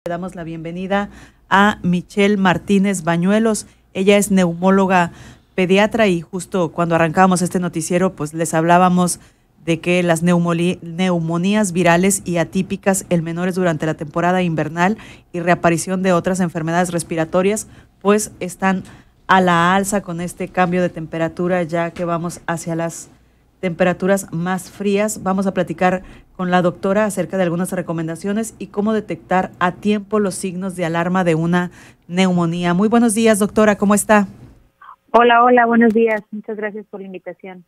Le damos la bienvenida a Michelle Martínez Bañuelos. Ella es neumóloga pediatra y justo cuando arrancábamos este noticiero, pues les hablábamos de que las neumonías virales y atípicas en menores durante la temporada invernal y reaparición de otras enfermedades respiratorias, pues están a la alza con este cambio de temperatura, ya que vamos hacia las temperaturas más frías. Vamos a platicar con la doctora acerca de algunas recomendaciones y cómo detectar a tiempo los signos de alarma de una neumonía. Muy buenos días, doctora, ¿cómo está? Hola, buenos días. Muchas gracias por la invitación.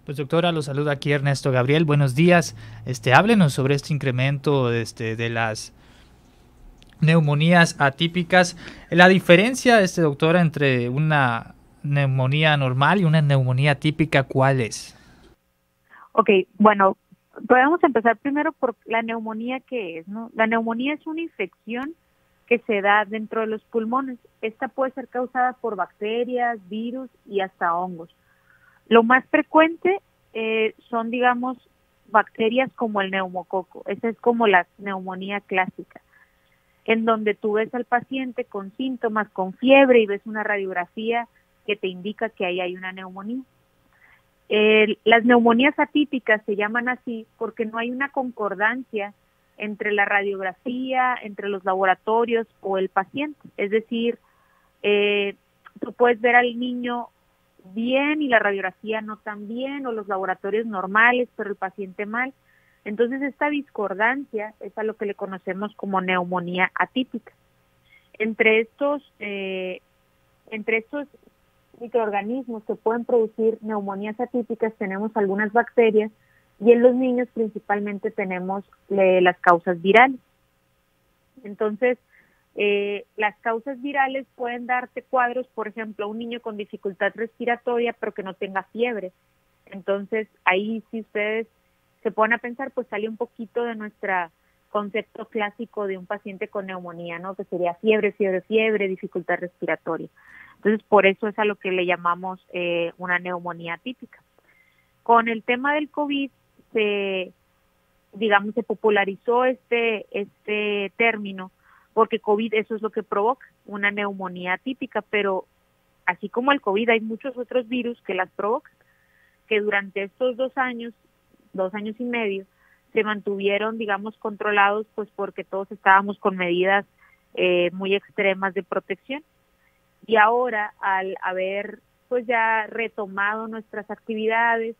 Pues doctora, lo saluda aquí Ernesto Gabriel. Buenos días. Háblenos sobre este incremento de las neumonías atípicas. La diferencia, doctora, entre una neumonía normal y una neumonía atípica, ¿cuál es? Ok, bueno, podemos empezar primero por la neumonía, ¿qué es, no? La neumonía es una infección que se da dentro de los pulmones. Esta puede ser causada por bacterias, virus y hasta hongos. Lo más frecuente son, digamos, bacterias como el neumococo. Esa es como la neumonía clásica, en donde tú ves al paciente con síntomas, con fiebre y ves una radiografía que te indica que ahí hay una neumonía. Las neumonías atípicas se llaman así porque no hay una concordancia entre la radiografía, entre los laboratorios o el paciente. Es decir, tú puedes ver al niño bien y la radiografía no tan bien, o los laboratorios normales, pero el paciente mal. Entonces, esta discordancia es a lo que le conocemos como neumonía atípica. Entre estos microorganismos que pueden producir neumonías atípicas tenemos algunas bacterias, y en los niños principalmente tenemos las causas virales. Entonces, las causas virales pueden darte cuadros, por ejemplo, un niño con dificultad respiratoria pero que no tenga fiebre. Entonces, ahí si ustedes se ponen a pensar, pues sale un poquito de nuestro concepto clásico de un paciente con neumonía, ¿no? Que sería fiebre, dificultad respiratoria. Entonces, por eso es a lo que le llamamos una neumonía atípica. Con el tema del COVID, se popularizó este término, porque COVID eso es lo que provoca, una neumonía atípica, pero así como el COVID hay muchos otros virus que las provocan, que durante estos 2 años y medio, se mantuvieron, controlados, pues porque todos estábamos con medidas muy extremas de protección. Y ahora, al haber pues ya retomado nuestras actividades,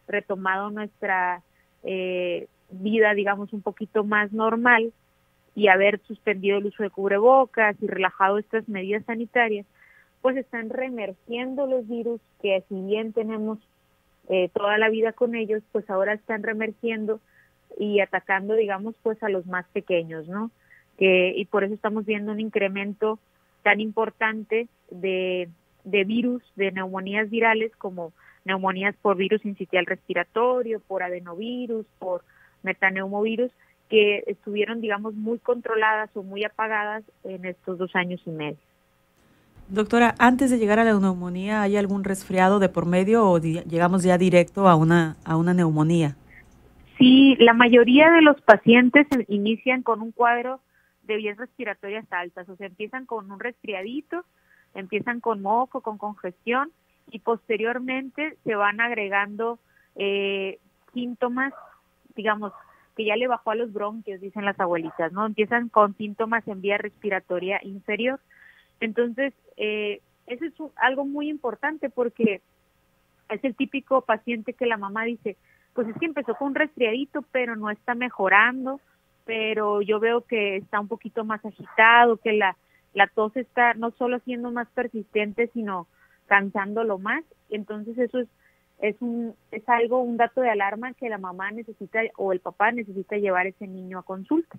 retomado nuestra vida, un poquito más normal, y haber suspendido el uso de cubrebocas y relajado estas medidas sanitarias, pues están reemergiendo los virus que, si bien tenemos toda la vida con ellos, pues ahora están reemergiendo y atacando, pues a los más pequeños, ¿no? Y por eso estamos viendo un incremento tan importante de virus, de neumonías virales, como neumonías por virus sincitial respiratorio, por adenovirus, por metaneumovirus, que estuvieron, muy controladas o muy apagadas en estos 2 años y medio. Doctora, antes de llegar a la neumonía, ¿hay algún resfriado de por medio o llegamos ya directo a una neumonía? Sí, la mayoría de los pacientes inician con un cuadro de vías respiratorias altas, o sea, empiezan con un resfriadito, empiezan con moco, con congestión, y posteriormente se van agregando síntomas, que ya le bajó a los bronquios, dicen las abuelitas, ¿no? Empiezan con síntomas en vía respiratoria inferior. Entonces, eso es algo muy importante, porque es el típico paciente que la mamá dice, pues es que empezó con un resfriadito, pero no está mejorando, pero yo veo que está un poquito más agitado, que la tos está no solo siendo más persistente, sino cansándolo más. Entonces eso es algo, un dato de alarma que la mamá necesita o el papá necesita llevar a ese niño a consulta.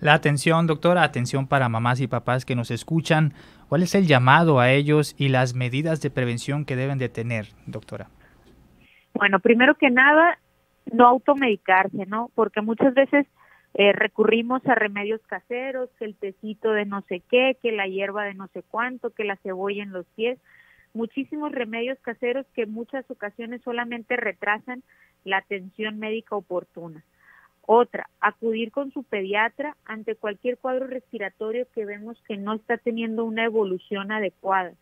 La atención, doctora, atención para mamás y papás que nos escuchan. ¿Cuál es el llamado a ellos y las medidas de prevención que deben de tener, doctora? Bueno, primero que nada, no automedicarse, ¿no? Porque muchas veces recurrimos a remedios caseros, que el tecito de no sé qué, que la hierba de no sé cuánto, que la cebolla en los pies. Muchísimos remedios caseros que en muchas ocasiones solamente retrasan la atención médica oportuna. Otra, acudir con su pediatra ante cualquier cuadro respiratorio que vemos que no está teniendo una evolución adecuada,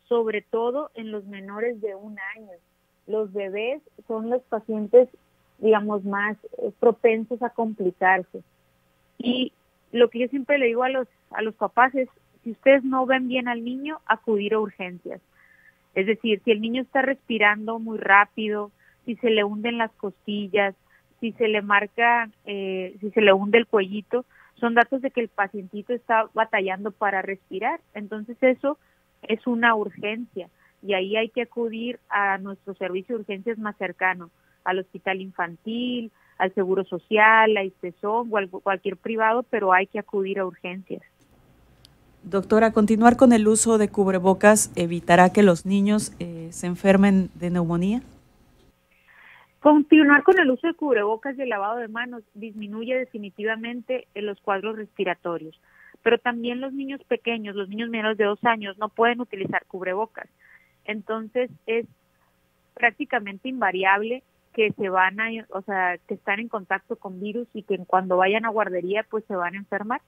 sobre todo en los menores de 1 año. Los bebés son los pacientes, digamos, más propensos a complicarse. Y lo que yo siempre le digo a los papás es, si ustedes no ven bien al niño, acudir a urgencias. Es decir, si el niño está respirando muy rápido, si se le hunden las costillas, si se le marca, si se le hunde el cuellito, son datos de que el pacientito está batallando para respirar. Entonces eso es una urgencia y ahí hay que acudir a nuestro servicio de urgencias más cercano, al hospital infantil, al Seguro Social, a ISTESON o a cualquier privado, pero hay que acudir a urgencias. Doctora, ¿continuar con el uso de cubrebocas evitará que los niños se enfermen de neumonía? Continuar con el uso de cubrebocas y el lavado de manos disminuye definitivamente los cuadros respiratorios, pero también los niños pequeños, los niños menores de 2 años no pueden utilizar cubrebocas. Entonces es prácticamente invariable que que están en contacto con virus y que cuando vayan a guardería pues se van a enfermar.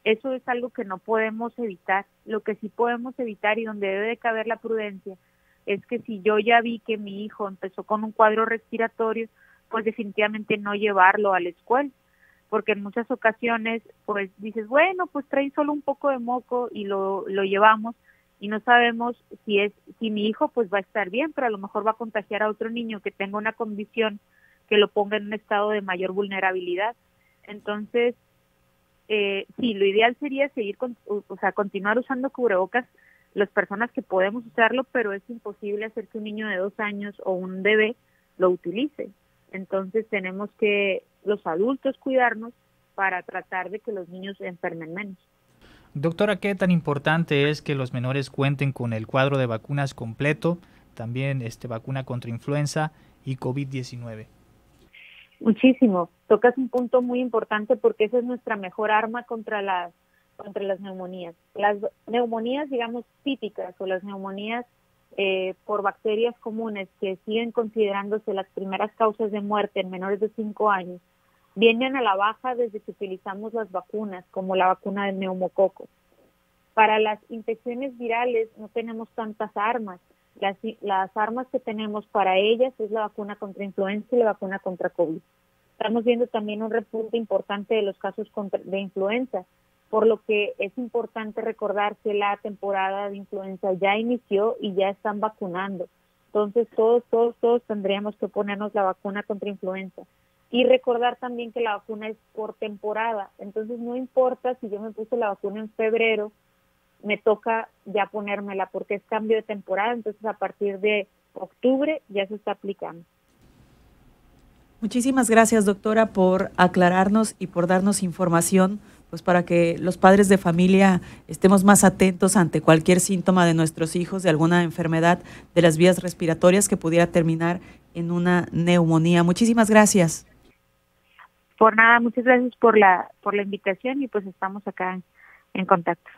Eso es algo que no podemos evitar. Lo que sí podemos evitar y donde debe de caber la prudencia es que si yo ya vi que mi hijo empezó con un cuadro respiratorio, pues definitivamente no llevarlo a la escuela, porque en muchas ocasiones pues dices, bueno, pues trae solo un poco de moco y lo llevamos y no sabemos si mi hijo pues va a estar bien, pero a lo mejor va a contagiar a otro niño que tenga una condición que lo ponga en un estado de mayor vulnerabilidad. Entonces, sí, lo ideal sería continuar usando cubrebocas las personas que podemos usarlo, pero es imposible hacer que un niño de 2 años o un bebé lo utilice. Entonces tenemos que los adultos cuidarnos para tratar de que los niños se enfermen menos. Doctora, ¿qué tan importante es que los menores cuenten con el cuadro de vacunas completo, también vacuna contra influenza y COVID-19? Muchísimo. Tocas un punto muy importante porque esa es nuestra mejor arma contra las neumonías. Las neumonías, digamos, típicas o las neumonías por bacterias comunes que siguen considerándose las primeras causas de muerte en menores de 5 años, vienen a la baja desde que utilizamos las vacunas, como la vacuna del neumococo. Para las infecciones virales no tenemos tantas armas. Las armas que tenemos para ellas es la vacuna contra influenza y la vacuna contra COVID. Estamos viendo también un repunte importante de los casos de influenza, por lo que es importante recordar que la temporada de influenza ya inició y ya están vacunando. Entonces todos tendríamos que ponernos la vacuna contra influenza. Y recordar también que la vacuna es por temporada. Entonces no importa si yo me puse la vacuna en febrero, me toca ya ponérmela porque es cambio de temporada. Entonces a partir de octubre ya se está aplicando. Muchísimas gracias, doctora, por aclararnos y por darnos información, pues para que los padres de familia estemos más atentos ante cualquier síntoma de nuestros hijos de alguna enfermedad de las vías respiratorias que pudiera terminar en una neumonía. Muchísimas gracias. Por nada, muchas gracias por la invitación y pues estamos acá en contacto.